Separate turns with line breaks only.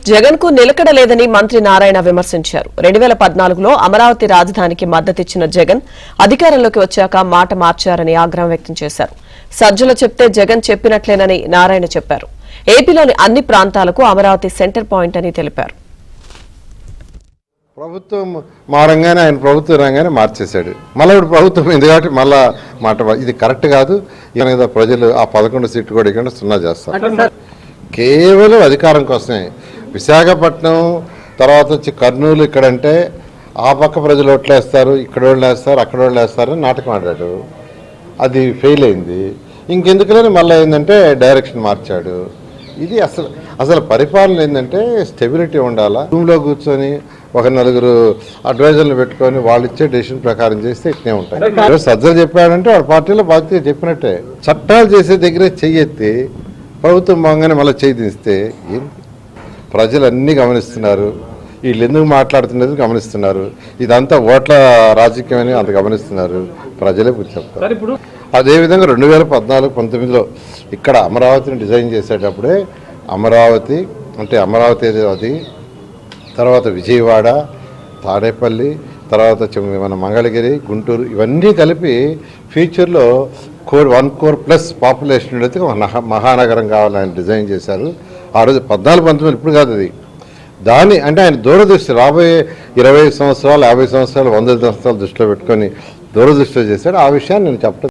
జగన్ కు నిలకడ లేదని మంత్రి నారాయణ విమర్శించారు. 2014లో అమరావతి రాజధానికి మద్దతిచ్చిన జగన్ అధికారంలోకి వచ్చాక మాట మార్చారని ఆగ్రహం వ్యక్తం చేశారు. సజ్జలు చెప్తే జగన్ చెప్పినట్లేనని నారాయణ చెప్పారు. ఏపీలోని అన్ని ప్రాంతాలకు అమరావతి సెంటర్ పాయింట్ అని తెలిపారు.
ప్రభుత్వం మారంగానే ఆయన ప్రభుత్వం రాగానే మార్చేశాడు. మళ్ళీ ఇప్పుడు ప్రభుత్వం ఉంది కాబట్టి మళ్ళా మాట ఇది కరెక్ట్ కాదు. ప్రజలు ఆ 11 సీట్లు కూడా ఇక్కడ 0 చేస్తారు. కేవలం అధికారం కోసమే. విశాఖపట్నం తర్వాత వచ్చి కర్నూలు ఇక్కడంటే ఆ పక్క ప్రజలు ఓట్లేస్తారు, ఇక్కడ వాళ్ళు వేస్తారు, అక్కడ వాళ్ళు వేస్తారు అని నాటకం ఆడాడు. అది ఫెయిల్ అయింది. ఇంకెందుకులని మళ్ళీ ఏంటంటే డైరెక్షన్ మార్చాడు. ఇది అసలు పరిపాలన ఏంటంటే స్టెబిలిటీ ఉండాలా. రూమ్లో కూర్చొని ఒక 4 అడ్వైజర్లు పెట్టుకొని వాళ్ళు ఇచ్చే డెసిషన్ ప్రకారం చేస్తే ఇట్నే ఉంటాయి. సజ్జలు చెప్పాడంటే వాళ్ళ పార్టీలో బాధ్యత చెప్పినట్టే. చట్టాలు చేసే దగ్గరే చెయ్యెత్తి ప్రభుత్వం బాగానే మళ్ళీ చేయి తీస్తే ఏంటి? ప్రజలు అన్నీ గమనిస్తున్నారు. వీళ్ళు ఎందుకు మాట్లాడుతున్నది గమనిస్తున్నారు. ఇదంతా ఓట్ల రాజకీయం అని అంత గమనిస్తున్నారు. ప్రజలే చెప్తారు. అదేవిధంగా 2014-19లో ఇక్కడ అమరావతిని డిజైన్ చేసేటప్పుడే అమరావతి అంటే అమరావతి అది తర్వాత విజయవాడ, తాడేపల్లి, తర్వాత మన మంగళగిరి, గుంటూరు ఇవన్నీ కలిపి ఫ్యూచర్లో 1 crore ప్లస్ పాపులేషన్ ఉండేది మహానగరం కావాలని డిజైన్ చేశారు. ఆ రోజు 14-19 ఇప్పుడు కాదు అది. దాన్ని అంటే ఆయన దూరదృష్టి రాబోయే 20 సంవత్సరాలు, 50 సంవత్సరాలు, 100 సంవత్సరాలు దృష్టిలో పెట్టుకొని దూరదృష్టిలో చేశాడు. ఆ విషయాన్ని నేను చెప్పడం